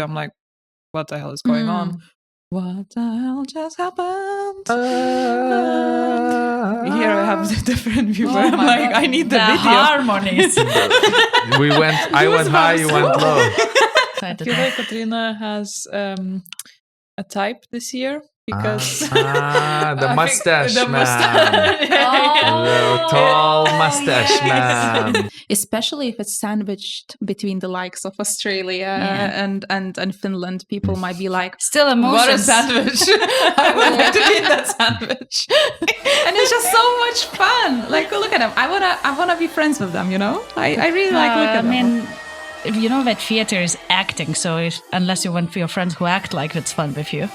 I'm like, what the hell is going on? What the hell just happened? Here I have the different viewer. I'm like, I need the video. Harmonies. I went high, you went low. I feel like Katrina has a type this year because the mustache man. Oh. The tall mustache man. Especially if it's sandwiched between the likes of Australia and Finland. People might be like, Still what a emotions. sandwich. I would like to eat that sandwich. and it's just so much fun. Like, look at them. I wanna be friends with them, you know? I really like look at them. I mean, you know that theater is acting, so unless you want your friends who act like it's fun with you.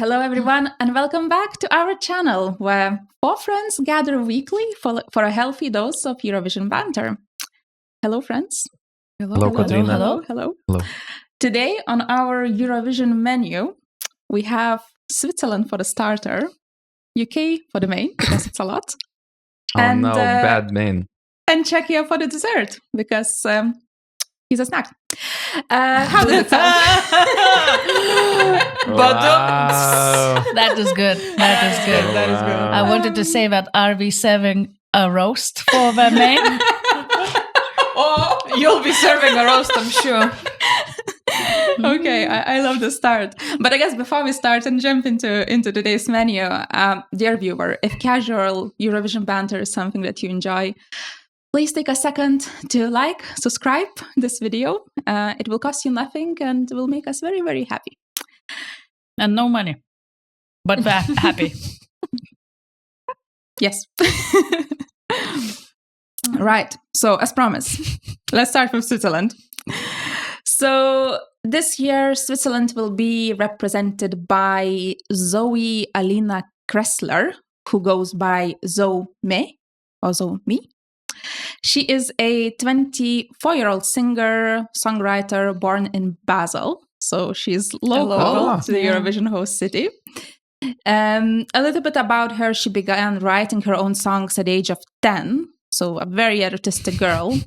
Hello everyone and welcome back to our channel where four friends gather weekly for a healthy dose of Eurovision banter. Hello friends. Hello, Katrina. Hello. Hello. Today on our Eurovision menu we have Switzerland for the starter, UK for the main because it's a lot. Oh no, bad man. And Czechia for the dessert because he's a snack. How did it sound? Wow. That is good. That is good. That is good. I wanted to say that, are we serving a roast for the main? Oh, you'll be serving a roast, I'm sure. Okay, I love the start. But I guess before we start and jump into today's menu, dear viewer, if casual Eurovision banter is something that you enjoy, please take a second to like, subscribe this video. It will cost you nothing and will make us very, very happy. And no money. But we're happy. Yes. Right. So as promised, let's start with Switzerland. So this year, Switzerland will be represented by Zoe Alina Kressler, who goes by Zoe Me or Zoe Me. She is a 24-year-old singer, songwriter born in Basel. So she's local to the Eurovision host city. A little bit about her, she began writing her own songs at the age of 10. So a very artistic girl.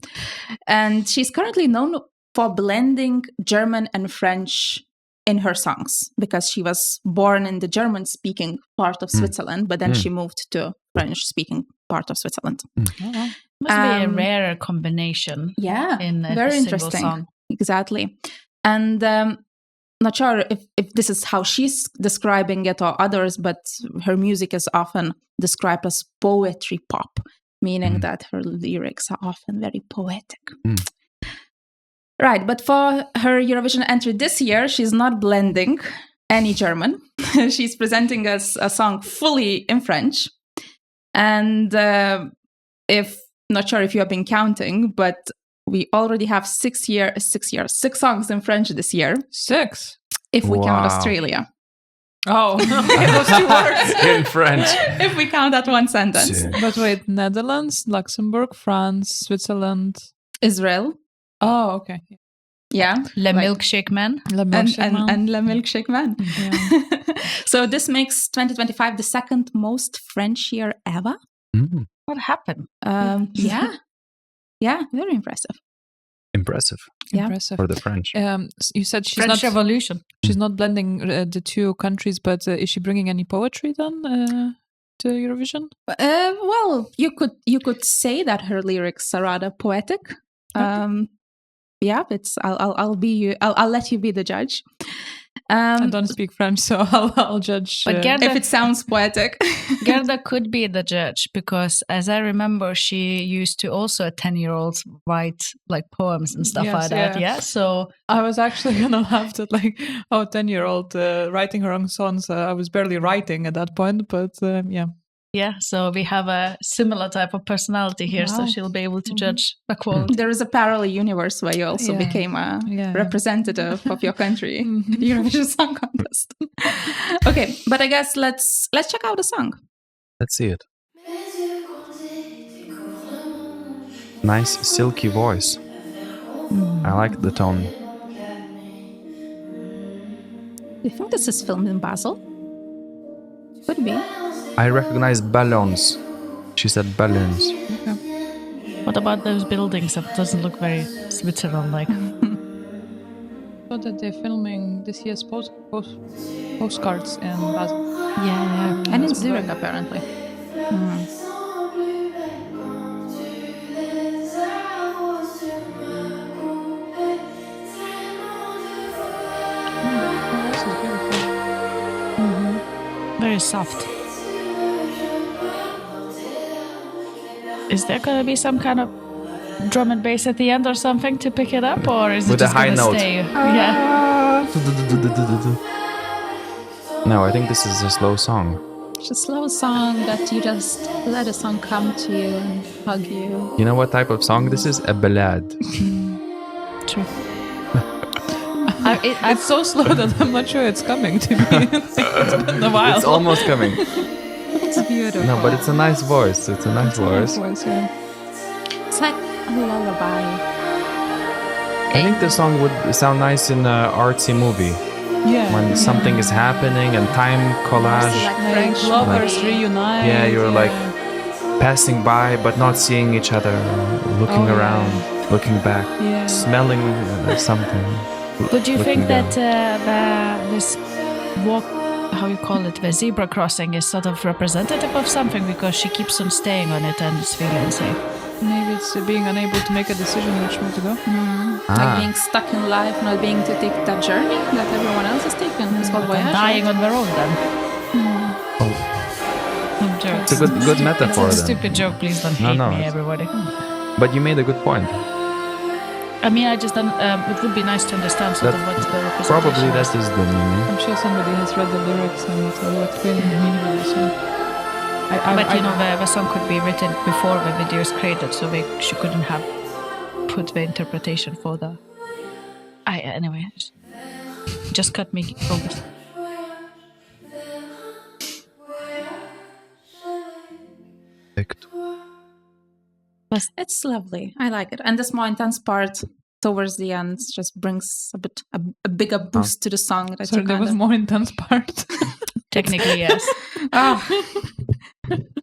And she's currently known for blending German and French in her songs because she was born in the German-speaking part of Switzerland, but then she moved to French-speaking part of Switzerland. Must be a rare combination. Yeah, in a very single interesting. song. Exactly. And not sure if this is how she's describing it or others, but her music is often described as poetry pop, meaning that her lyrics are often very poetic. Right, but for her Eurovision entry this year, she's not blending any German. She's presenting us a song fully in French. And not sure if you have been counting, but we already have 6 songs in French this year. 6? If we count Australia. Oh, those 2 words. In French. If we count that one sentence. But wait, Netherlands, Luxembourg, France, Switzerland. Israel. Oh, okay. Yeah. Le Right. Milkshake Man. Le And Le Milkshake Man. Yeah. So this makes 2025 the second most French year ever. What happened? Yeah. Yeah, very impressive. Impressive Yeah. Impressive. for the French. You said she's French not Revolution. she's not blending the 2 countries, but is she bringing any poetry then to Eurovision? Well, you could say that her lyrics are rather poetic. Yeah, I'll let you be the judge. I don't speak French, so I'll judge. But Gerda, If it sounds poetic. Gerda could be the judge because, as I remember, she used to also a 10-year-old write like poems and stuff Yes, like that. yeah. Yeah. So I was actually gonna laugh at 10-year-old writing her own songs. I was barely writing at that point, but yeah. yeah. So we have a similar type of personality here, so Wow. she'll be able to judge the quality. There is a parallel universe where you also became a representative of your country in the Eurovision Song Contest. Okay, but I guess let's check out the song. Let's see it. Nice silky voice. I like the tone. Do you think this is filmed in Basel? Could be. I recognize balloons. She said balloons. What about those buildings? That doesn't look very Switzerland-like. So that they're filming this year's postcards in Basel. Yeah. And in Zurich, apparently. This is beautiful. Very soft. Is there going to be some kind of drum and bass at the end or something to pick it up, or is it With a just high going to note. stay? Yeah. No, I think this is a slow song. It's a slow song that you just let a song come to you and hug you. You know what type of song this is? A ballad. True. It's so slow that I'm not sure it's coming to me. It's been a while. It's almost coming. It's beautiful. No, but it's a nice voice. It's a nice voice. Yeah. It's like a lullaby. I think the song would sound nice in an artsy movie. Yeah. When something is happening and time collage. Like Like French lovers movie. reunite. Yeah, you're like passing by but not seeing each other, looking Oh, around, looking back, Yeah. smelling something. Would you looking think down. that this walk, how you call it, the zebra crossing is sort of representative of something because she keeps on staying on it and is feeling unsafe? Maybe it's being unable to make a decision which way to go. Like being stuck in life, not being to take that journey that everyone else is taking. It's called voyage. Dying on the road then. I'm joking. It's a good metaphor It's a then. stupid joke, please don't No, hate no, me, it's- everybody. But you made a good point. I mean, I just don't, it would be nice to understand sort of what the representation Probably is. that is the meaning. I'm sure somebody has read the lyrics and what really the meaning of the song. But you know, the song could be written before the video is created, so she couldn't have put the interpretation for the. Anyway, just cut me focus. It's lovely. I like it. And this more intense part towards the end just brings a bigger boost to the song. That Sorry, you there was kinda- more intense part. Technically, yes. Ah.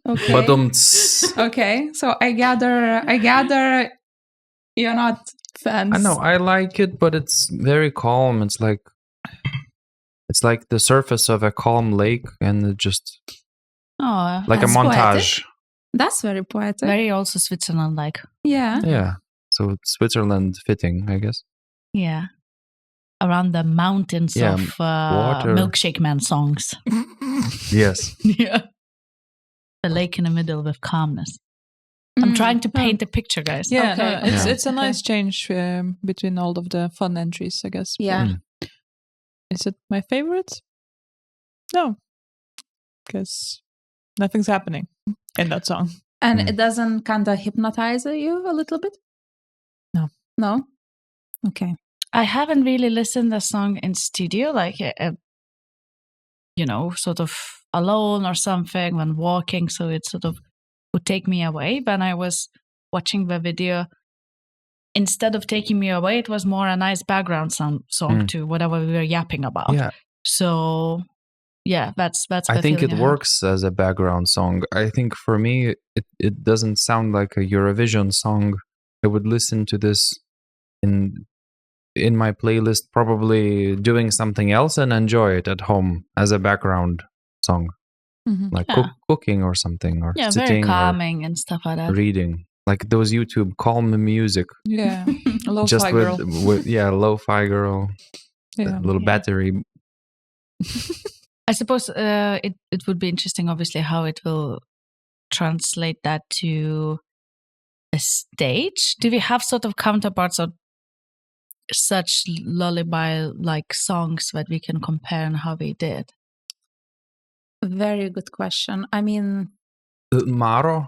Okay. Badumts. Okay. So I gather you're not fans. I know, I like it, but it's very calm. It's like the surface of a calm lake, and it just Oh, like That's a montage. That's very poetic. very also Switzerland-like. Yeah. Yeah. So it's Switzerland fitting, I guess. Yeah. Around the mountains Yeah, of water. Milkshake Man songs. Yes. Yeah. The lake in the middle with calmness. I'm trying to paint a picture, guys. Yeah, Okay. no, it's Yeah. it's a nice change between all of the fun entries, I guess. Yeah. Is it my favorite? No, because nothing's happening in that song. And it doesn't kind of hypnotize you a little bit? No. No? Okay. I haven't really listened to the song in studio, like, sort of alone or something when walking. So it sort of would take me away. When I was watching the video, instead of taking me away, it was more a nice background song to whatever we were yapping about. Yeah. So, yeah, that's the I think feeling it had. works as a background song. I think for me, it doesn't sound like a Eurovision song. I would listen to this in my playlist, probably doing something else, and enjoy it at home as a background song, like Yeah. cooking or something, or Yeah, very sitting or calming and stuff like that. reading, like those YouTube calm music, Yeah, lo-fi just girl. with lo-fi girl, Yeah. a little battery. I suppose it would be interesting, obviously, how it will translate that to a stage. Do we have sort of counterparts of such lullaby-like songs that we can compare and how we did? Very good question. I mean, Maro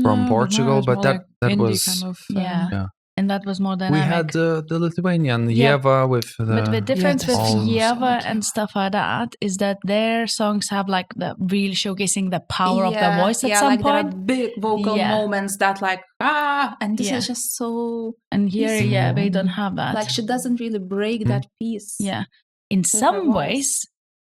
from No, Portugal, it's but more that like that indie was kind of, Yeah. yeah. And that was more We dynamic. had the Lithuanian Yeah. Yeva with the But the difference that's with all- Yeva so and stuff like that is that their songs have like the really showcasing the power of the voice at some like point. there are big vocal Yeah. moments that and this Yeah. is just so And here, easy. they don't have that. like she doesn't really break that piece. Yeah. In her some voice. ways,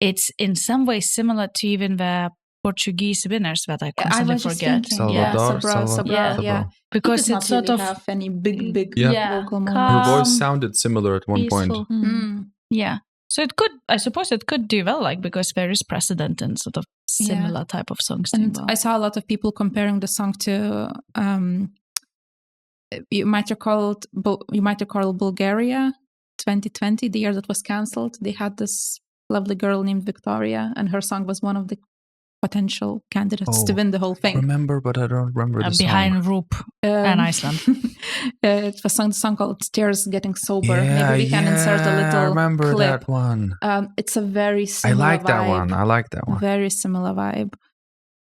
it's in some ways similar to even the Portuguese winners that I constantly was just forget. thinking, Salvador. yeah. Because He does it's not sort really of have any big Yeah. vocal calm, moments. Her voice sounded similar at one point. peaceful. Mm. Yeah. So it could, I suppose it could do well, like, because there is precedent in sort of similar type of songs doing And well. I saw a lot of people comparing the song to you might recall Bulgaria 2020, the year that was cancelled. They had this lovely girl named Victoria, and her song was one of the potential candidates to win the whole thing. Remember, but I don't remember the Behind song. Roop and Iceland. It was a song called Tears Getting Sober. Maybe we can insert a little I remember clip. that one. It's a very I similar like that vibe. one. I like that one. Very similar vibe.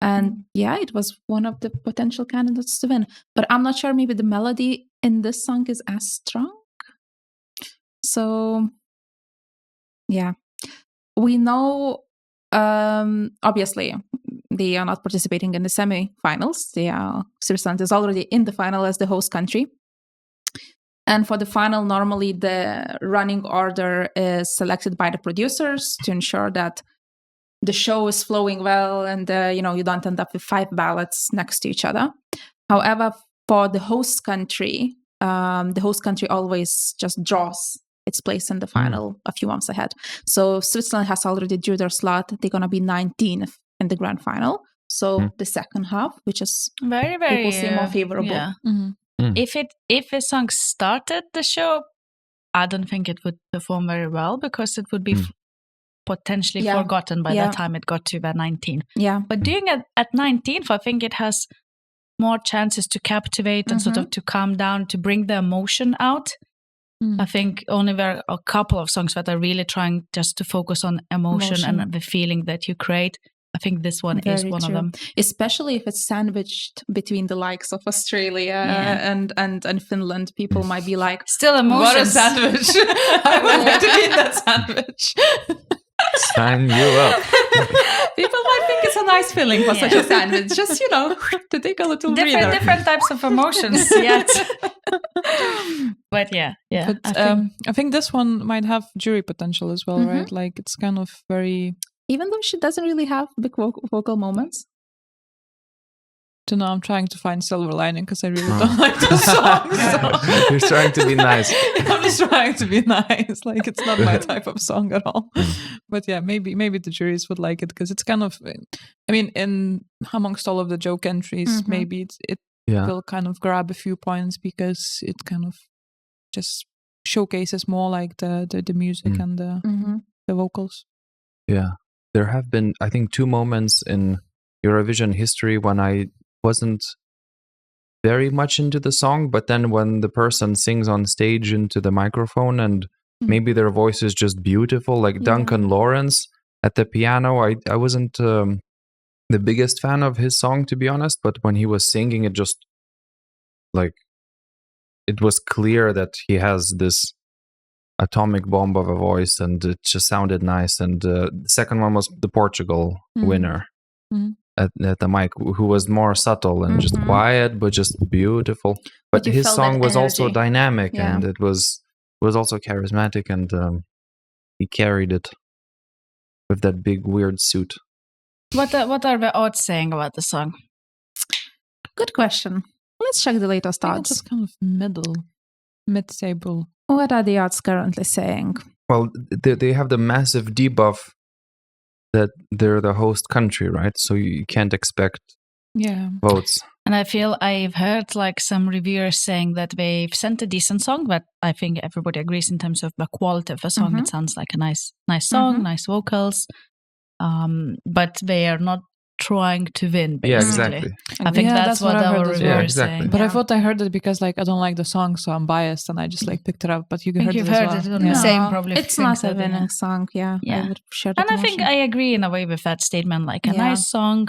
And yeah, it was one of the potential candidates to win. But I'm not sure maybe the melody in this song is as strong. So yeah. We know obviously they are not participating in the semi-finals. Switzerland is already in the final as the host country. And for the final, normally the running order is selected by the producers to ensure that the show is flowing well and you don't end up with 5 ballots next to each other. However, for the host country always just draws its place in the final a few months ahead. So Switzerland has already drew their slot. They're going to be 19th in the grand final. So the second half, which is very, very people see more favorable. Yeah. Mm-hmm. If a song started the show, I don't think it would perform very well because it would be potentially forgotten by the time it got to the 19. Yeah. But doing it at 19th, I think it has more chances to captivate and sort of to calm down, to bring the emotion out. I think only there are a couple of songs that are really trying just to focus on emotion. And the feeling that you create. I think this one is one of them. Especially if it's sandwiched between the likes of Australia and Finland. People might be like, still emotions. What a sandwich. I would like to be in that sandwich. Sign you up. People might think it's a nice feeling for such a sandwich. Just, to take a little breather. Different types of emotions yet. But yeah. But I think this one might have jury potential as well, right? Like it's kind of very... Even though she doesn't really have big vocal moments. To know, I'm trying to find silver lining because I really don't like the song. So. You're trying to be nice. I'm just trying to be nice. Like it's not my type of song at all. But yeah, maybe the juries would like it because it's kind of. I mean, in amongst all of the joke entries, maybe it will kind of grab a few points because it kind of just showcases more like the music and the vocals. Yeah, there have been I think 2 moments in Eurovision history when I wasn't very much into the song, but then when the person sings on stage into the microphone and maybe their voice is just beautiful, like Duncan Lawrence at the piano, I wasn't the biggest fan of his song, to be honest, but when he was singing, it just like it was clear that he has this atomic bomb of a voice and it just sounded nice. And the second one was the Portugal winner at the mic, who was more subtle and just quiet, but just beautiful. But his song was also dynamic and it was also charismatic, and he carried it with that big weird suit. What are the odds saying about the song? Good question. Let's check the latest odds. It's kind of mid-table. What are the odds currently saying? Well, they have the massive debuff that they're the host country, right? So you can't expect votes. And I feel I've heard like some reviewers saying that they've sent a decent song, but I think everybody agrees in terms of the quality of the song. It sounds like a nice song, nice vocals, but they are not trying to win, basically. Yeah, exactly. I think that's what our reviewers are saying. But I thought I heard it because like I don't like the song, so I'm biased and I just like picked it up. But you've heard it as well. on the same probably. It's not a winning song, I would share that. And I think I agree in a way with that statement. Like a nice song,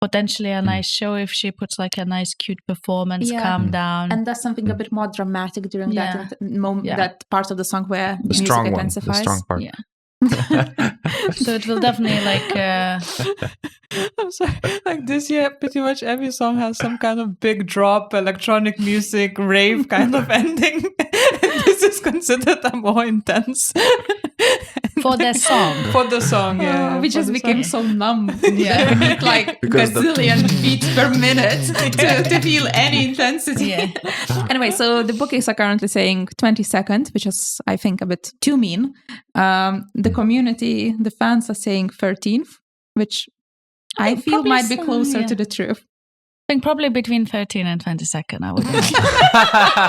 potentially a nice show if she puts like a nice cute performance, calm down, and does something a bit more dramatic during that moment, that part of the song where the music intensifies. The strong part. So it will definitely like I'm sorry. Like this year, pretty much every song has some kind of big drop, electronic music, rave kind of ending. And this is considered a more intense. For the song. For the song, yeah. We for just the became song. so numb. Yeah. We need like Because the- gazillion beats per minute to feel any intensity. Yeah. Anyway, so the bookies are currently saying 22nd, which is, I think, a bit too mean. The community, the fans are saying 13th, which I feel probably might be some, closer yeah. to the truth. I think probably between 13 and 22nd, I would imagine.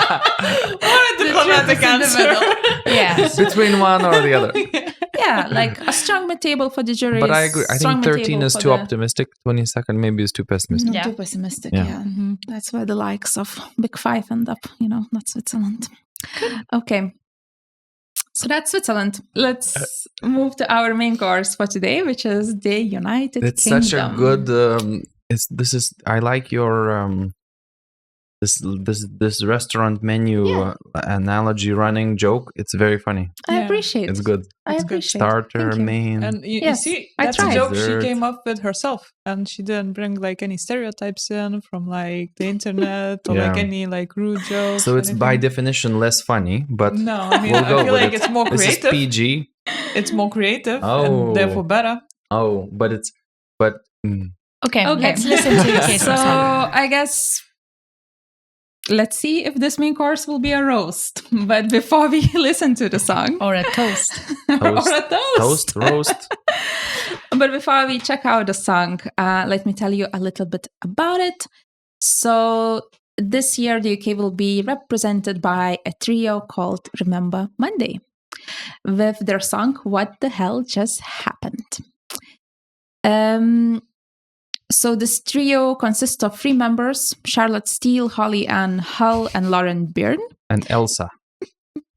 What a diplomatic answer. Yeah. Between one or the other. Yeah, like a strong mid-table for the jury. But I agree. I think 13 is too optimistic. 22nd maybe is too pessimistic. Yeah. Too pessimistic, Yeah. yeah. Mhm. That's where the likes of Big Five end up, not Switzerland. Okay. So that's Switzerland. Let's move to our main course for today, which is the United It's Kingdom. such a good. I like your this restaurant menu analogy running joke. It's very funny. I Yeah. appreciate It's it. good. I It's good. appreciate it. Starter, Thank you. main. And you Yes, see, I that's a tried. joke Dessert. she came up with herself, and she didn't bring like any stereotypes in from like the internet or like Yeah. any like rude jokes. So it's by anything. definition less funny, but No, I mean we'll go I feel with like it. it's more This is creative. PG. It's more creative Oh. and therefore better. Oh, but Okay, Okay. let's listen to your case. So I guess let's see if this main course will be a roast. But before we listen to the song, Or a toast. Toast. or a toast. roast. But before we check out the song, let me tell you a little bit about it. So this year, the UK will be represented by a trio called Remember Monday with their song What the Hell Just Happened. So this trio consists of 3 members, Charlotte Steele, Holly Ann Hull, and Lauren Byrne. And Elsa.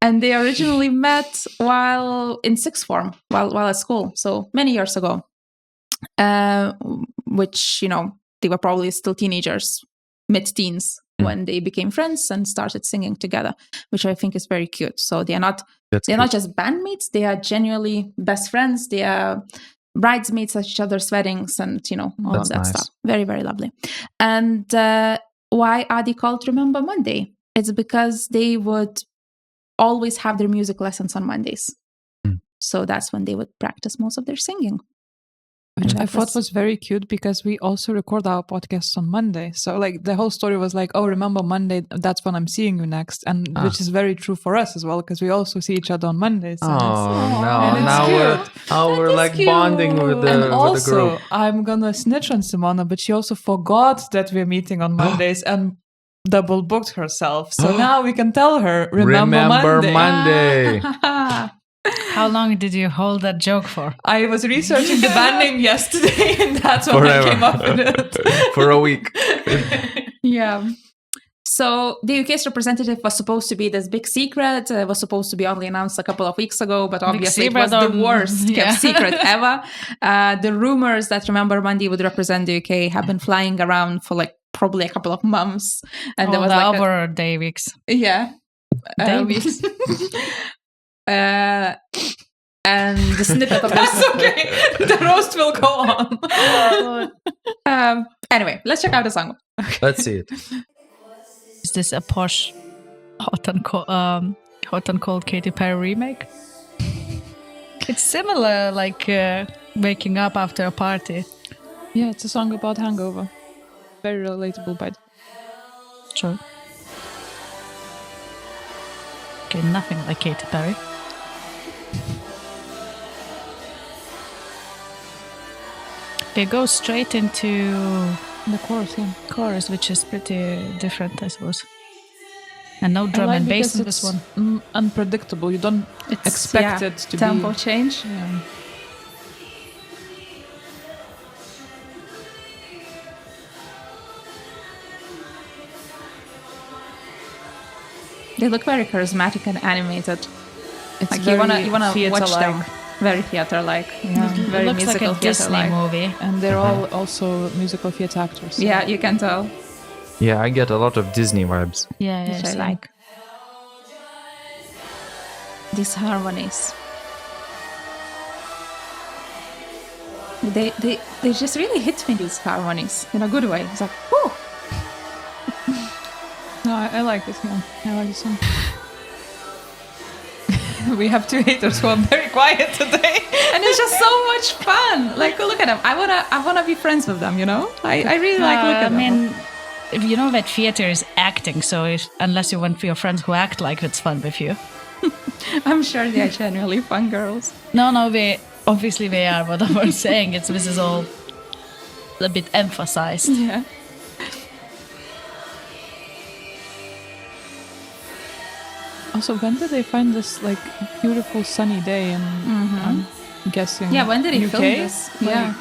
And they originally met while in sixth form, while at school, so many years ago. Which, they were probably still teenagers, mid-teens, when they became friends and started singing together, which I think is very cute. So they're not just bandmates, they are genuinely best friends. They are bridesmaids at each other's weddings and, all That's of that nice. stuff. Very, very lovely. And why are they called Remember Monday? It's because they would always have their music lessons on Mondays. So that's when they would practice most of their singing. Which And I that thought was very cute because we also record our podcasts on Monday. So like the whole story was like, oh, remember Monday, that's when I'm seeing you next. And which is very true for us as well, because we also see each other on Mondays. Oh, and no. and it's Now cute. we're like cute. bonding with the, And with the also, group. I'm gonna snitch on Simona, but she also forgot that we're meeting on Mondays and double booked herself. So now we can tell her, remember Monday. Monday. How long did you hold that joke for? I was researching the band name yesterday, and that's when Forever. I came up with it. For a week. Yeah. So the UK's representative was supposed to be this big secret. It was supposed to be only announced a couple of weeks ago, but obviously it was secret the worst yeah. kept secret ever. The rumors that Remember Monday would represent the UK have been flying around for like probably a couple of months. And there was like over day weeks. Yeah. Day weeks. And the snippet of this. That's okay. The roast will go on. Anyway, let's check out the song. Let's see it. Is this a posh hot and cold Katy Perry remake? It's similar, like waking up after a party. Yeah, it's a song about hangover. Very relatable, by the way. Sure. Okay, nothing like Katy Perry. It goes straight into The chorus, yeah. chorus, which is pretty different, I suppose. And no drum I like and bass because in this it's, one. Unpredictable. You don't expect it to tempo be change. Yeah. They look very charismatic and animated. It's Like very you wanna watch them. theater-like. Very theater-like. Yeah. Very It looks like musical a Disney theater-like. movie. And they're all also musical theater actors. Yeah, you can tell. Yeah, I get a lot of Disney vibes. Yeah, Which I same. like. These harmonies. They just really hit me, these harmonies, in a good way. It's like, whoo! No, I like it. Yeah, I like the song. We have two haters who are very quiet today, And it's just so much fun. Like, look at them. I wanna be friends with them. You know, I really like look at them. I mean, you know that theater is acting, so unless you want your friends who act like it's fun with you. I'm sure they are genuinely fun girls. No, they obviously they are. What I'm saying, this is all a bit emphasized. Yeah. Also, when did they find this like beautiful sunny day? And I'm guessing. Yeah, when did he UK? film this? Yeah.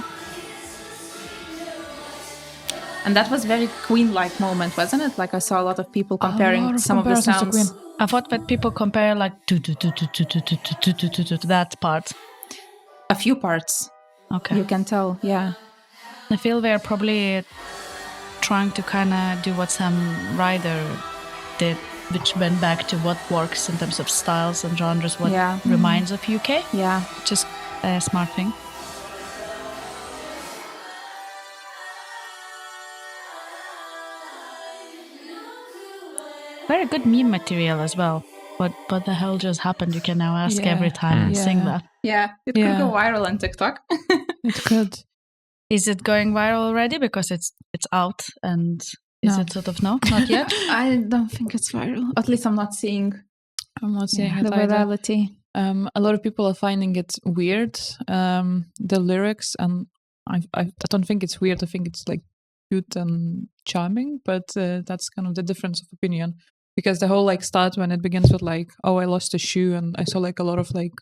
And that was very Queen-like moment, wasn't it? Like I saw a lot of people comparing some of the sounds. I thought that people compare like to that part. A few parts. Okay. You can tell, yeah. I feel they're probably trying to kind of do what Sam Ryder did, which went back to what works in terms of styles and genres, what reminds of UK. Yeah. Just a smart thing. Very good meme material as well. What the hell just happened? You can now ask every time and sing that. Yeah, it could go viral on TikTok. It could. Is it going viral already? Because it's out, and is it sort of not yet? I don't think it's viral. At least I'm not seeing it the either. virality. A lot of people are finding it weird, the lyrics, and I don't think it's weird. I think it's like cute and charming, but that's kind of the difference of opinion. Because the whole like start when it begins with like, oh, I lost a shoe, and I saw like a lot of like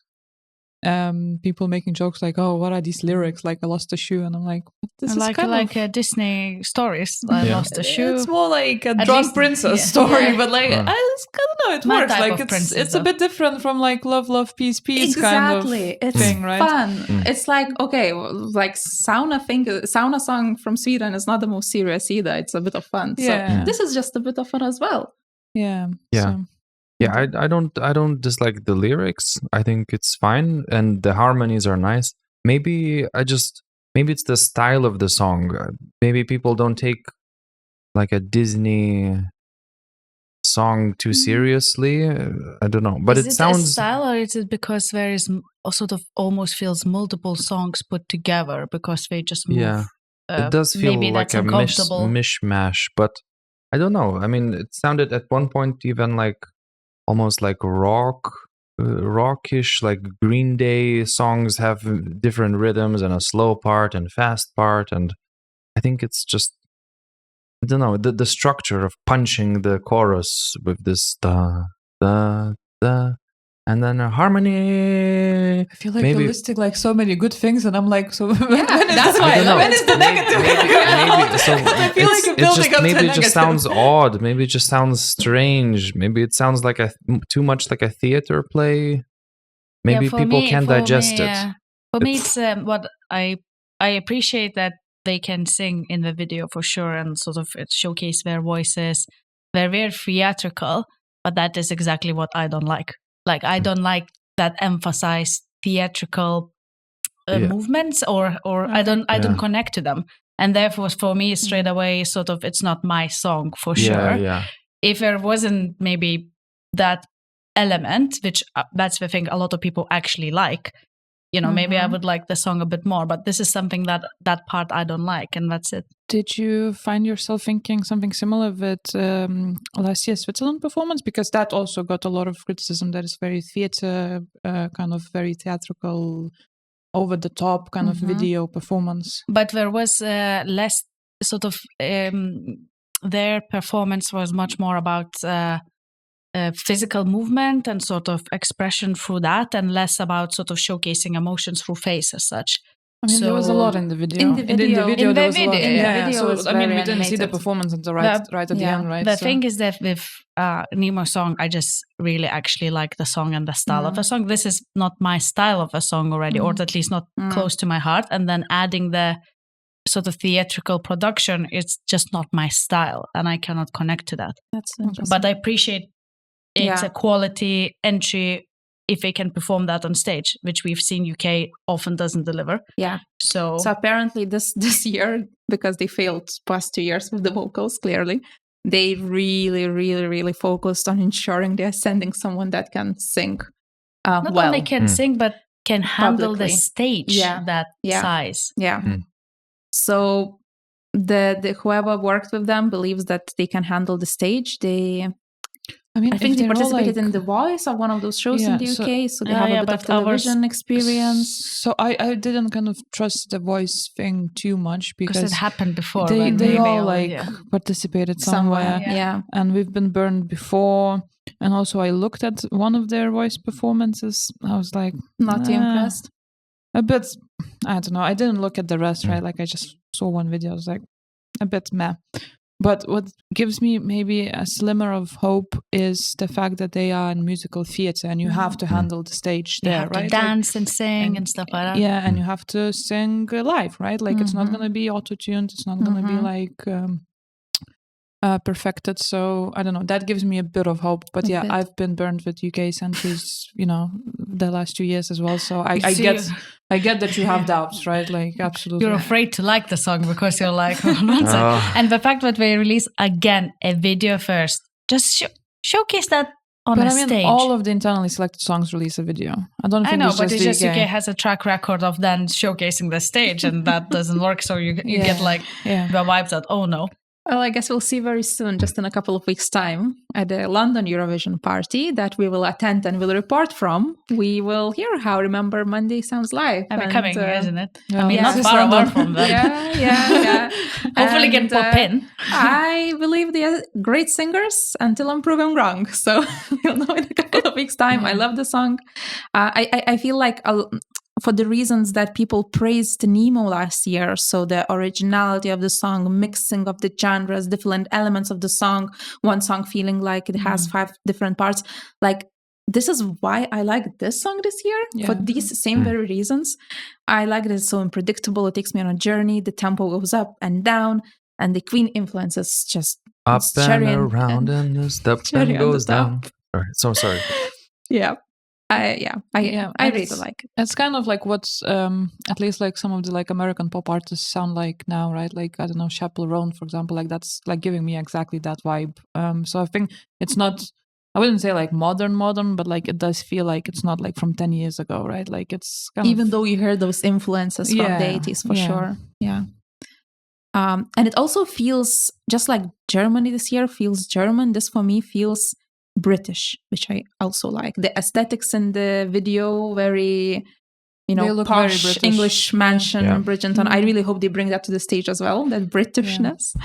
people making jokes like, oh, what are these lyrics? Like I lost a shoe, and I'm like, this is like kind of Disney stories. I lost a shoe. It's more like a drunk princess story, but like I don't know, it My works. type Like of princess, it's a bit different from like love, love, peace, peace Exactly. kind of It's thing, right? fun. It's like, okay, like sauna song from Sweden is not the most serious either. It's a bit of fun. Yeah. So this is just a bit of fun as well. Yeah. Yeah. So. Yeah, I don't dislike the lyrics. I think it's fine, and the harmonies are nice. Maybe it's the style of the song. Maybe people don't take like a Disney song too seriously. I don't know, but is it sounds a style, or is it because there is a sort of almost feels multiple songs put together because they just move? Yeah, it does feel like a mishmash, but I don't know. I mean, it sounded at one point even like almost like rockish, like Green Day songs have different rhythms and a slow part and fast part, and I think it's just, I don't know, the structure of punching the chorus with this da da da and then a harmony. I feel like you're listing like so many good things, and I'm like, so when is the negative? Maybe so. I feel like you're building up to maybe a it just sounds odd. Maybe it just sounds strange. Maybe it sounds like too much like a theater play. Maybe people can't digest it. For me, it's what I appreciate that they can sing in the video for sure, and sort of it showcase their voices. They're very theatrical, but that is exactly what I don't like. Like I don't like that emphasized theatrical movements, or I don't connect to them, and therefore for me straight away sort of it's not my song for sure. Yeah. If there wasn't maybe that element, which that's the thing a lot of people actually like, you know, maybe I would like the song a bit more, but this is something that part I don't like, and that's it. Did you find yourself thinking something similar with last year's Switzerland performance? Because that also got a lot of criticism that is very theater, kind of very theatrical, over the top kind of video performance. But there was less sort of, their performance was much more about physical movement and sort of expression through that, and less about sort of showcasing emotions through face as such. I mean, there was a lot in the video. In the video, there was a lot. Yeah. So, I mean, we didn't see the performance until right at the end, right? The thing is that with Nemo's song, I just really actually like the song and the style of the song. This is not my style of a song already, or at least not close to my heart. And then adding the sort of theatrical production, it's just not my style, and I cannot connect to that. That's interesting. But I appreciate it's a quality entry if they can perform that on stage, which we've seen UK often doesn't deliver. Yeah. So apparently this year, because they failed past 2 years with the vocals, clearly, they really, really, really focused on ensuring they're sending someone that can sing not only can sing, but can handle Publicly. the stage that size. Yeah. So the whoever worked with them believes that they can handle the stage. I think they participated in The Voice or one of those shows in the UK, so they have a bit of television experience. So I didn't kind of trust the voice thing too much because it happened before. They all participated somewhere. Yeah. And we've been burned before. And also I looked at one of their voice performances. I was like, not too impressed. A bit, I don't know. I didn't look at the rest, right? Like I just saw one video. I was like, a bit meh. But what gives me maybe a slimmer of hope is the fact that they are in musical theatre and you have to handle the stage there, you have right? to dance and sing and stuff like that. Yeah, and you have to sing live, right? Like it's not going to be auto-tuned. It's not going to be like perfected. So I don't know. That gives me a bit of hope. But I've been burned with UK centuries, the last 2 years as well. So I get that you have doubts, right? Like absolutely. You're afraid to like the song because you're like, nonsense. And the fact that we release again a video first, just showcase that on a stage. All of the internally selected songs release a video. I don't think it's just UK has a track record of then showcasing the stage, and that doesn't work. So you get like the vibes that, oh no. Well, I guess we'll see very soon, just in a couple of weeks' time, at the London Eurovision party that we will attend and will report from. We will hear how Remember Monday sounds live. Coming, isn't it? I mean, not far away from that. Yeah. Hopefully get pop in. I believe they are great singers until I'm proven wrong. So we'll know in a couple of weeks' time. I love the song. I feel like for the reasons that people praised Nemo last year, so the originality of the song, mixing of the genres, different elements of the song, one song feeling like it has 5 different parts. Like, this is why I like this song this year, for these same very reasons. I like that it's so unpredictable. It takes me on a journey. The tempo goes up and down, and the Queen influence is just up and around, and the step and goes down. So sorry. I really like it. It's kind of like what's at least like some of the like American pop artists sound like now, right? Like I don't know, Chappell Roan, for example. Like that's like giving me exactly that vibe. So I think it's not. I wouldn't say like modern, but like it does feel like it's not like from 10 years ago, right? Like it's kind even though you hear those influences from the 80s for sure. Yeah. And it also feels just like Germany this year feels German. This for me feels British, which I also like. The aesthetics in the video, very, posh very English mansion, Bridgerton. I really hope they bring that to the stage as well, that Britishness.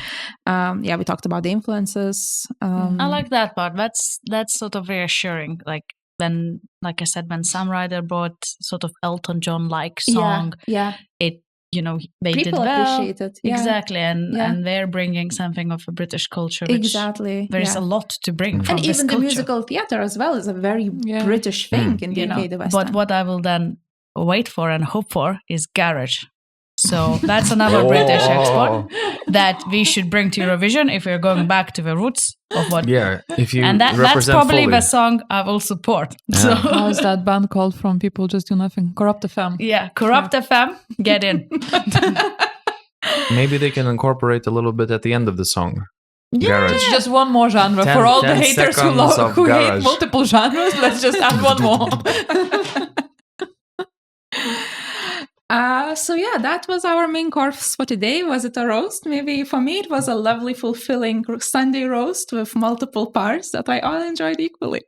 We talked about the influences. I like that part. That's sort of reassuring. Like when, like I said, when Sam Ryder brought sort of Elton John-like song, it, they people did well. Appreciate it. Exactly. And they're bringing something of a British culture, which there's a lot to bring from and this even the culture. musical theatre as well is a very British thing in the UK, the West But End. what I will then wait for and hope for is garage. So that's another British export that we should bring to Eurovision if we're going back to the roots of what. Yeah, if you and that's probably the song I will support. Yeah. So how's that band called from People Just Do Nothing? Corrupt FM. Yeah, Corrupt FM, get in. Maybe they can incorporate a little bit at the end of the song. Garage. It's just one more genre. For all the haters who hate multiple genres, let's just add one more. That was our main course for today. Was it a roast? Maybe for me it was a lovely, fulfilling Sunday roast with multiple parts that I all enjoyed equally.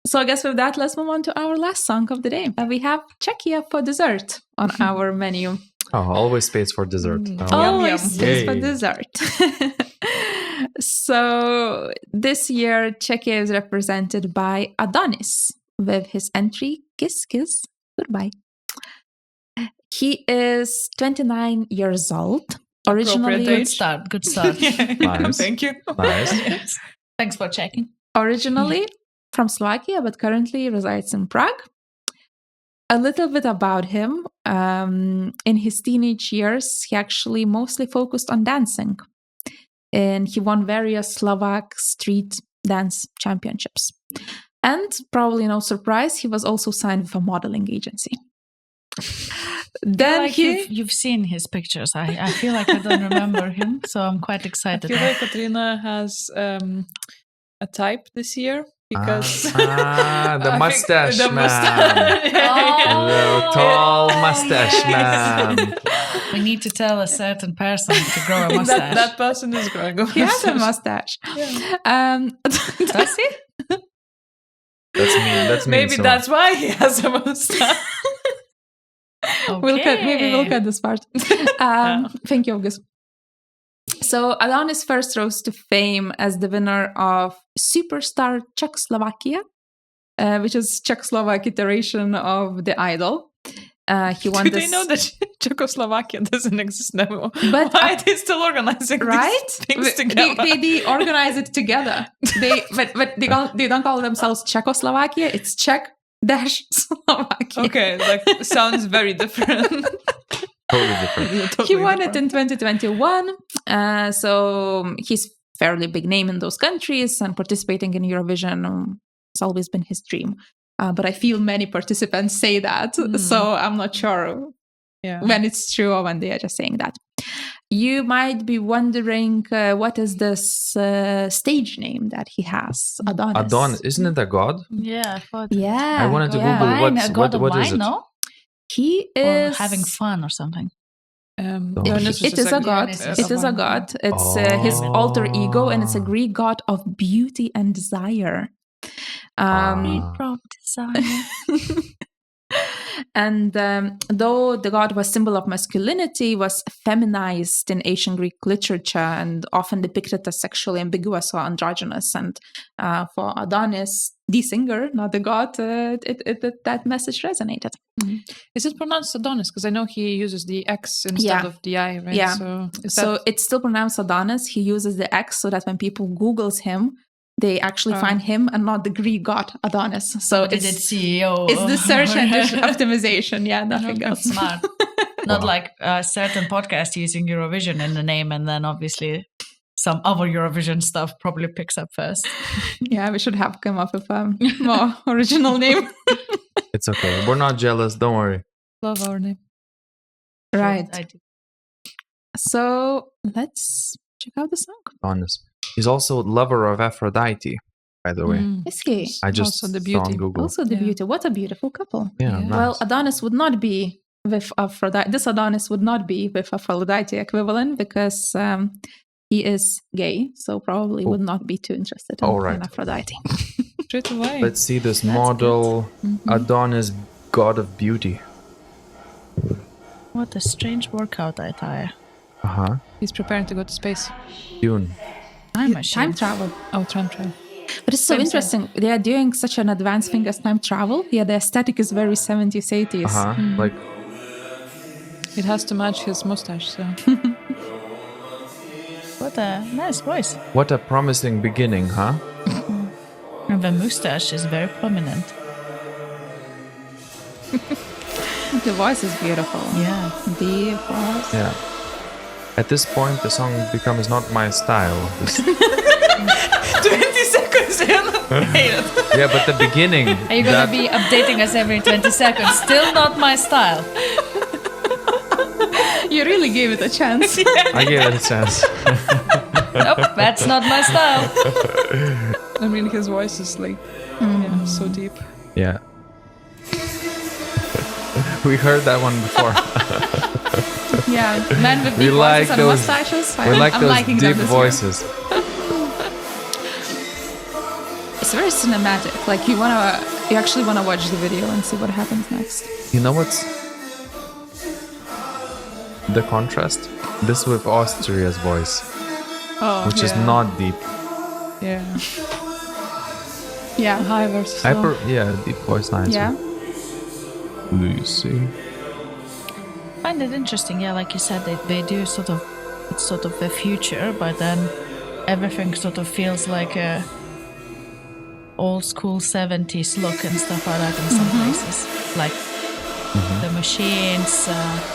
So I guess with that, let's move on to our last song of the day. We have Czechia for dessert on our menu. Oh, always space for dessert. Always space for dessert. So this year, Czechia is represented by Adonxs with his entry, Kiss Kiss Goodbye. He is 29 years old. Originally, good start. Nice. Thank you. Nice. Yes. Thanks for checking. Originally from Slovakia, but currently resides in Prague. A little bit about him. In his teenage years, he actually mostly focused on dancing. And he won various Slovak street dance championships. And probably no surprise, he was also signed with a modeling agency. Then Like you've seen his pictures. I feel like I don't remember him, so I'm quite I excited. feel like Katrina has a type this year because the I think mustache the man. mustache. The tall mustache man. We need to tell a certain person to grow a mustache. that person is growing a he has a mustache. mustache. Does he? That's mean. That's mean. Maybe so. that's why he has a mustache. Maybe we'll cut this part. Thank you, August. So Adonis first rose to fame as the winner of Superstar Czechoslovakia, which is Czech-Slovak iteration of The Idol. He won Do this. they know that Czechoslovakia doesn't exist now? But why are they still organizing right? these things together? They organize it together. But they don't call themselves Czechoslovakia. It's Czech-Slovakia. Okay, like sounds very different. Totally different. Yeah, totally He won different. it in 2021. So he's fairly big name in those countries, and participating in Eurovision has always been his dream. But I feel many participants say that, so I'm not sure when it's true or when they are just saying that. You might be wondering what is this stage name that he has, Adonis. Adonis, isn't it a god? Yeah, I thought. Yeah. I wanted to yeah. Google Wine, a god of what is wine, it? no? He Or is having fun or something. Dionysus It is a like- god. Dionysus. It is a god. It's his alter ego, and it's a Oh. Greek god of beauty and desire. From desire. And though the god was symbol of masculinity, was feminized in ancient Greek literature and often depicted as sexually ambiguous or androgynous. And for Adonis, the singer, not the god, that message resonated. Is it pronounced Adonis? Because I know he uses the X instead of the I, right? Yeah. So, So it's still pronounced Adonis. He uses the X so that when people Googles him, they actually find him and not the Greek god Adonis. So Did it CEO? it's the search engine optimization. Yeah, nothing else. Smart. Not like a certain podcast using Eurovision in the name, and then obviously some other Eurovision stuff probably picks up first. Yeah, we should have come up with a more original name. It's okay. We're not jealous. Don't worry. love our name. Right. I do. So let's check out the song. Adonis. He's also lover of Aphrodite, by the way. Is he? I just Also the saw beauty. on Google. Also the Yeah. beauty. What a beautiful couple. yeah, Yeah. nice. Well, Adonis would not be with Aphrodite. This Adonis would not be with Aphrodite equivalent because he is gay, so probably would not be too interested in, right. in Aphrodite. Straight away. Let's see this model Adonis, god of beauty. What a strange workout attire. He's preparing to go to space. Dune. Time travel. Oh, time travel. But it's so Same. interesting. They are doing such an advanced thing as time travel. Yeah, the aesthetic is very 70s, 80s. Like It has to match his mustache. So What a nice voice. what a promising beginning, huh? And the mustache is very prominent. The voice is beautiful. Yeah. The voice. Yeah. At this point, the song becomes not my style. 20 seconds in. Hate it. Yeah, but the beginning. Are you going to be updating us every 20 seconds? Still not my style. You really gave it a chance. I gave it a chance. Nope, that's not my style. I mean, his voice is like so deep. Yeah. We heard that one before. Yeah, men with We deep like voices and those- mustaches. We like I'm those liking deep them this year. voices. It's very cinematic. Like you actually wanna watch the video and see what happens next. You know what's the contrast? This with Austria's voice, Oh, which is not deep. Yeah. Yeah, High versus low. Hyper, yeah, deep voice, nice. yeah. Lucy. I find it interesting. Yeah, like you said, they do it's sort of the future, but then everything sort of feels like a old school 70s look and stuff like that in some places. Like the machines,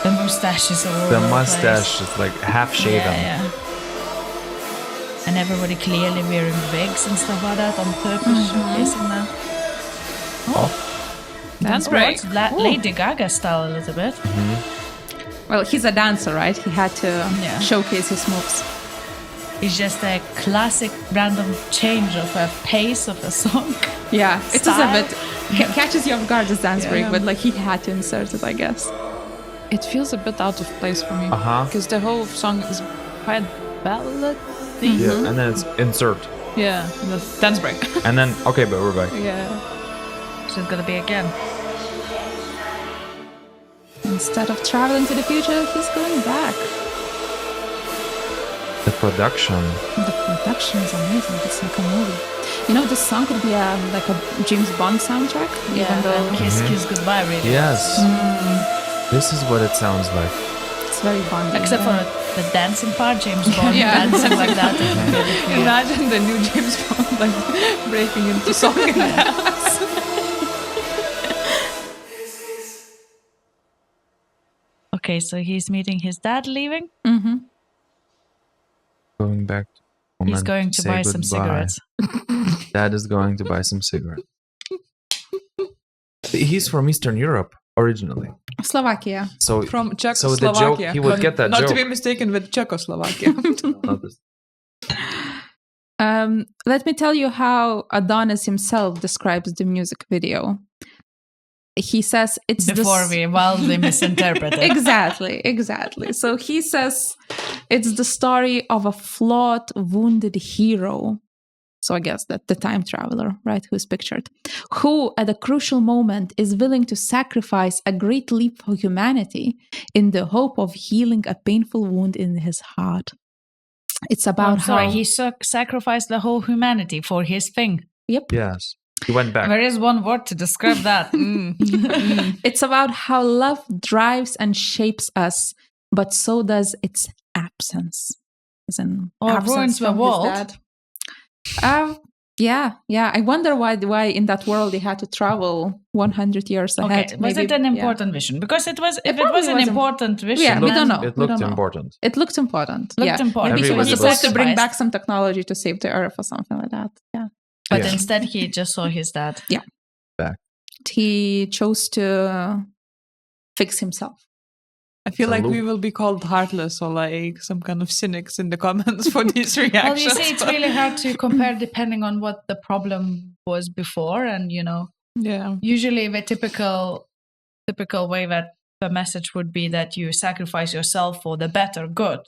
the mustaches all The over mustache place. is like half shaven. Yeah. And everybody clearly wearing wigs and stuff like that on purpose, showcasing that. Dance break. Lady Gaga style a little bit. Well, he's a dancer, right? He had to showcase his moves. It's just a classic random change of a pace of a song. Yeah, it's a Style. bit catches you off guard, this dance break, but like he had to insert it, I guess. It feels a bit out of place for me. Because the whole song is quite ballad. Yeah, and then it's insert. Yeah, the dance break. And then, okay, but we're back. Yeah. So it's gonna be again. Instead of traveling to the future, he's going back. The production. The production is amazing. It's like a movie. You know, this song could be like a James Bond soundtrack. Even though and Kiss Kiss Goodbye really. Yes. This is what it sounds like. it's very bonding. Except for the dancing part, James Bond dancing like that. Imagine the new James Bond like breaking into song and dance. Okay, so he's meeting his dad leaving. Mm-hmm. Going back to He's going to buy some cigarettes. Dad is going to buy some cigarettes. He's from Eastern Europe originally. Slovakia. So From so the Czechoslovakia. joke, he would get that Not joke. to be mistaken with Czechoslovakia. Not this- Let me tell you how Adonxs himself describes the music video. He says it's Before we wildly misinterpret it. Exactly. So he says it's the story of a flawed, wounded hero. So I guess that the time traveler, right, who's pictured, who at a crucial moment is willing to sacrifice a great leap for humanity in the hope of healing a painful wound in his heart. It's about how he sacrificed the whole humanity for his thing. Yes. He went back. There is one word to describe that. It's about how love drives and shapes us, but so does its absence. As in Or absence ruins the from his world. dad. Yeah. I wonder why in that world they had to travel 100 years ahead. Okay, was it an important vision? Because if it was an probably important vision, Yeah, we don't know. It We looked don't know. important. It looked important. Looked important. Maybe he was Everybody supposed to bring sacrificed. back some technology to save the earth or something like that. Yeah. But Yeah. instead he just saw his dad. He chose to fix himself. I feel like Salute. we will be called heartless or like some kind of cynics in the comments for these Well, reactions. you see, it's really hard to compare depending on what the problem was before. And, Yeah. usually the typical way that the message would be that you sacrifice yourself for the better good.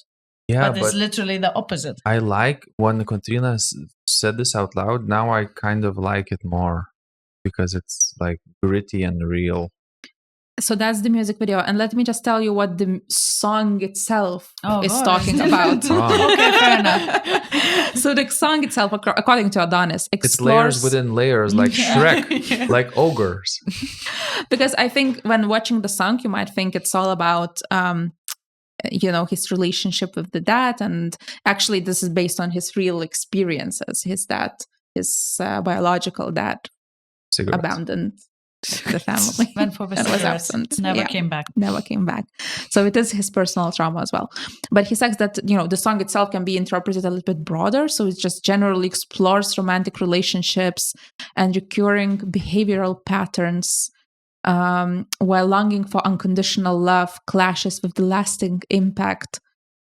Yeah, but it's literally the opposite. I like when Katrina said this out loud. Now I kind of like it more because it's like gritty and real. So that's the music video. And let me just tell you what the song itself is God. talking about. Okay, fair enough. So the song itself, according to Adonxs, It's layers explores... within layers, like Shrek, like ogres. Because I think when watching the song, you might think it's all about, his relationship with the dad. And actually, this is based on his real experiences. His biological dad Cigarettes. abandoned the family. Went for the And was cigarettes. absent. Never Yeah. came back. Never came back. So it is his personal trauma as well. But he says that, the song itself can be interpreted a little bit broader. So it just generally explores romantic relationships and recurring behavioral patterns, while longing for unconditional love clashes with the lasting impact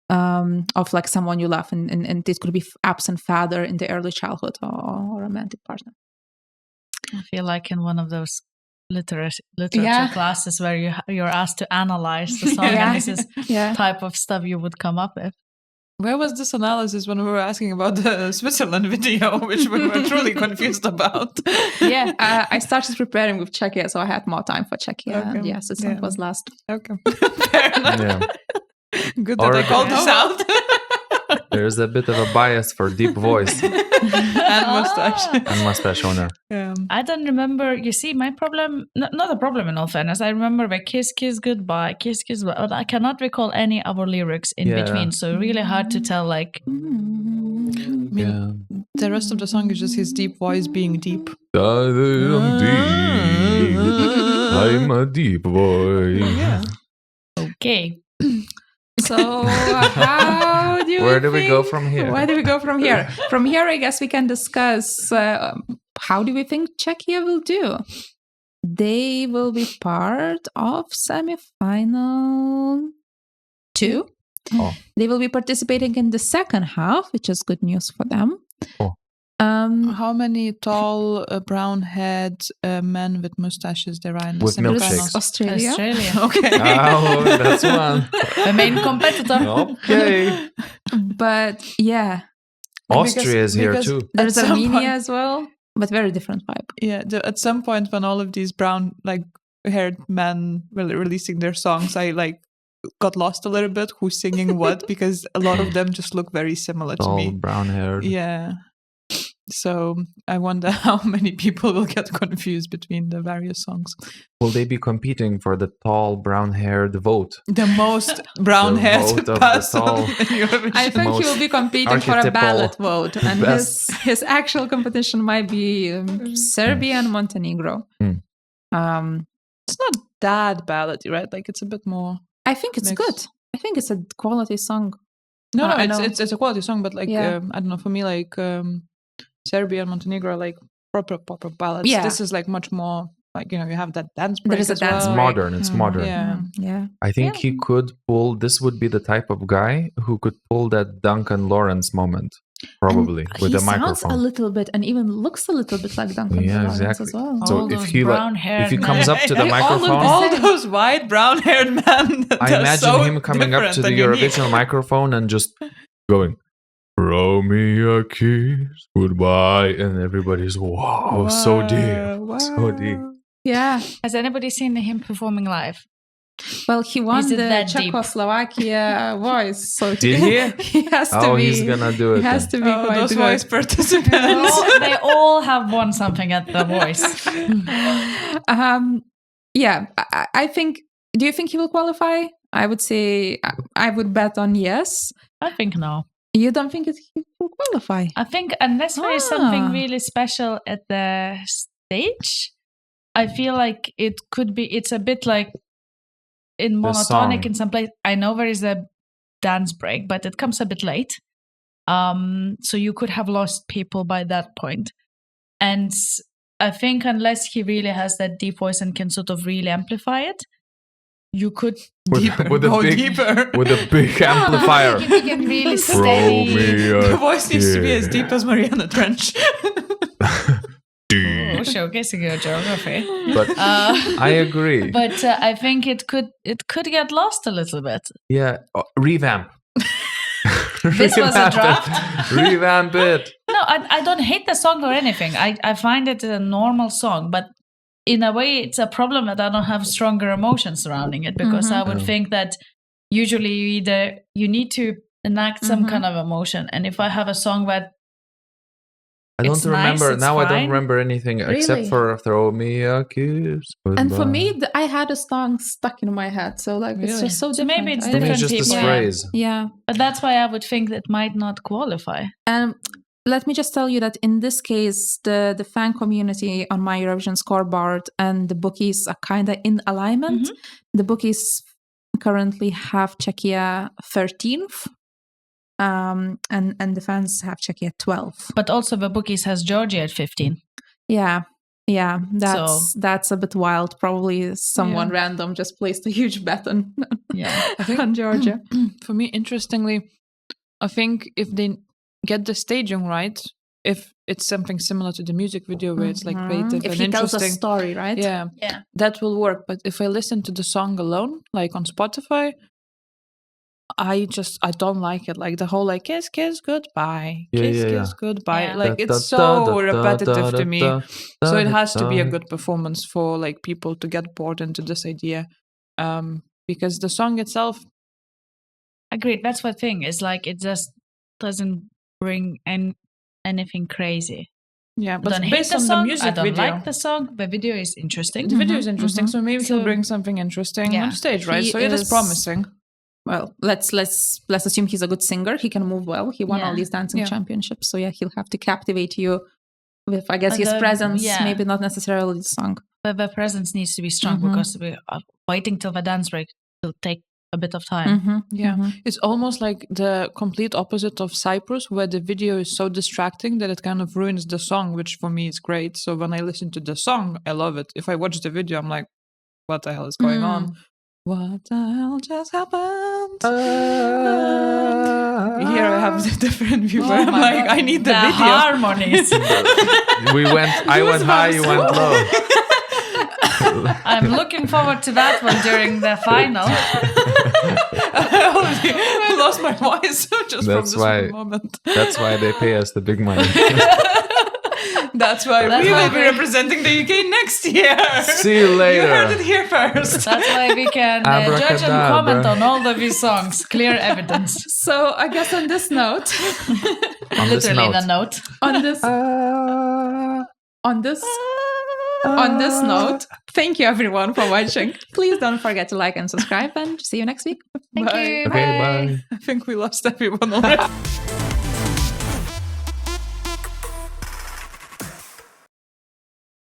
of like someone you love. And it could be absent father in the early childhood or romantic partner. I feel like in one of those literature classes where you're asked to analyze the song, and this is type of stuff you would come up with. Where was this analysis when we were asking about the Switzerland video, which we were truly confused about? I started preparing with Czechia, so I had more time for Czechia. Okay. And yes, it was last. Okay. Fair enough. Yeah. Good that I called this out. There's a bit of a bias for deep voice And mustache. and mustache owner. Yeah. I don't remember. You see, my problem, not a problem in all fairness. I remember the kiss, kiss, goodbye, kiss, kiss, but I cannot recall any other lyrics in between. So really hard to tell, like, I mean, the rest of the song is just his deep voice being deep. I'm deep. I'm a deep boy. Yeah. okay. So how do Where do we go from here? Where do we go from here? From here, I guess we can discuss how do we think Czechia will do? They will be part of semi-final 2. Oh. They will be participating in the second half, which is good news for them. Oh. How many tall, brown-haired men with mustaches there are in the With semi-finals? milkshakes. Australia. Okay. Oh, that's one. The main competitor. Okay. But yeah, Austria is here because too. there's at some Armenia point- as well, but very different vibe. Yeah, at some point when all of these brown-haired men were releasing their songs, I got lost a little bit who's singing what, because a lot of them just look very similar to All me. brown haired. Yeah. So I wonder how many people will get confused between the various songs. Will they be competing for the tall brown haired vote? The most brown-haired vote of the person tall- in Eurovision. I think he most will be competing for a archetypal ballot vote, and best. his actual competition might be Serbia and Montenegro. It's not that ballady, right? Like it's a bit more. I think it's Mixed. good. I think it's a quality song. No, I know. it's a quality song, but Yeah. I don't know. For me, Serbia and Montenegro are like proper ballads. Yeah. This is like much more you have that dance There break is a as dance well. It's modern. It's modern. Yeah. Yeah. I think he could pull. This would be the type of guy who could pull that Duncan Lawrence moment, probably And with he a sounds microphone. a little bit, and even looks a little bit like Duncan Yeah, Lawrence exactly. as well. So All if those he brown-haired if he comes men. up to the They all look microphone, all those white brown-haired men. I they're imagine so him coming up to the different and unique. Eurovision microphone and just going, "Throw me a kiss, goodbye," and everybody's wow, so deep, so deep. Yeah. Has anybody seen him performing live? Well, he won Is it the that deep? Czechoslovakia voice, so Did he? he has to Oh, be. he's gonna do it. He has then. to be Oh, quite those good. voice participants. They all have won something at The Voice. Yeah, I think. Do you think he will qualify? I would say I would bet on yes. I think no. You don't think he will qualify? I think unless there is something really special at the stage, I feel like it could be. It's a bit like in monotonic song. in some place. I know there is a dance break, but it comes a bit late. So you could have lost people by that point. And I think unless he really has that deep voice and can sort of really amplify it, you could with a Go big deeper. with a big amplifier. You can really Throw steady. me The a voice needs to be as kiss. deep as Mariana Trench. Oh, showcasing your geography. But Uh, I agree. But I think it could get lost a little bit. Yeah, revamp. This was a Revamp draft? it. Revamp it. No, I don't hate the song or anything. I find it a normal song, but in a way, it's a problem that I don't have stronger emotions surrounding it, because I would think that usually you need to enact some kind of emotion, and if I have a song that I don't It's nice, remember it's now. I don't fine. remember anything Really? except for "Throw Me a Kiss." And for Goodbye. me, I had a song stuck in my head, so it's Really? just so So different. maybe it's I For me, think. it's just this people, yeah. phrase. Yeah. but that's why I would think that might not qualify. Let me just tell you that in this case, the fan community on my Eurovision scoreboard and the bookies are kind of in alignment. The bookies currently have Czechia 13th, and the fans have Czechia 12th. But also the bookies has Georgia at 15. Yeah, that's a bit wild. Probably someone random just placed a huge bet on Yeah. on Georgia. For me, interestingly, I think if they get the staging right, if it's something similar to the music video where it's like creative If and he tells a interesting, story, right? yeah, that will work. But if I listen to the song alone, like on Spotify, I don't like it. Like the whole like kiss kiss goodbye, kiss goodbye. Yeah. Like it's so repetitive to me. So it has to be a good performance for like people to get bored into this idea, because the song itself. Agreed. That's the thing. Is like it just doesn't bring anything crazy. Yeah, I but don't hate based the on song. the music I don't video, like the song. The video is interesting. the video is interesting. So maybe he'll So- bring something interesting Yeah. on stage, right? He So it is is- promising. Well, let's assume he's a good singer. He can move well. He won all Yeah. these dancing Yeah. championships, so yeah, he'll have to captivate you with, I guess, his The- presence. yeah. Maybe not necessarily the song. But the presence needs to be strong, because we are waiting till the dance break will take a bit of time. Yeah, it's almost like the complete opposite of Cyprus, where the video is so distracting that it kind of ruins the song, which for me is great. So when I listen to the song, I love it. If I watch the video, I'm like, what the hell is going on? What the hell just happened? Here I have the different view where I'm like, I need the video. Harmonies. I went high, you went low. I'm looking forward to that one during the final. I already lost my voice just from this one moment. That's why they pay us the big money. That's why we will be representing the UK next year. See you later. You heard it here first. That's why we can judge and comment on all of these songs. Clear evidence. So I guess on this note, on this note, thank you everyone for watching. Please don't forget to like and subscribe, and see you next week. Thank you. Okay, bye. I think we lost everyone already.